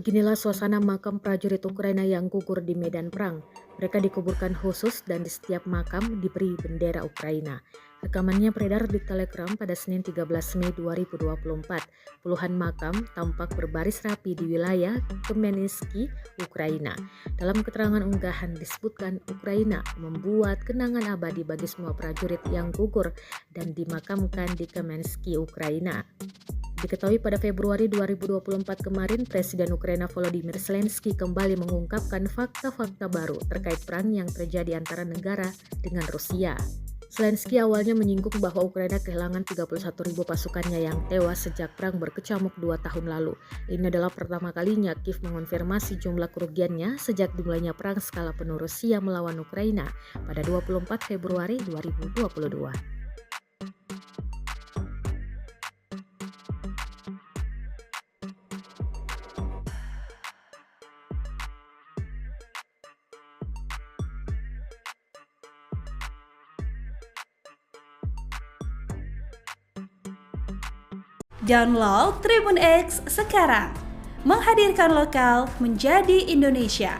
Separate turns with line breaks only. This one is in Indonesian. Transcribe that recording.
Beginilah suasana makam prajurit Ukraina yang gugur di medan perang. Mereka dikuburkan khusus dan di setiap makam diberi bendera Ukraina. Rekamannya beredar di Telegram pada Senin 13 Mei 2024. Puluhan makam tampak berbaris rapi di wilayah Khmelnytskyi, Ukraina. Dalam keterangan unggahan disebutkan Ukraina membuat kenangan abadi bagi semua prajurit yang gugur dan dimakamkan di Khmelnytskyi, Ukraina. Diketahui pada Februari 2024 kemarin, Presiden Ukraina Volodymyr Zelensky kembali mengungkapkan fakta-fakta baru terkait perang yang terjadi antara negara dengan Rusia. Zelensky awalnya menyinggung bahwa Ukraina kehilangan 31.000 pasukannya yang tewas sejak perang berkecamuk 2 tahun lalu. Ini adalah pertama kalinya Kiev mengonfirmasi jumlah kerugiannya sejak dimulainya perang skala penuh Rusia melawan Ukraina pada 24 Februari 2022.
Download Tribun X sekarang, menghadirkan lokal menjadi Indonesia.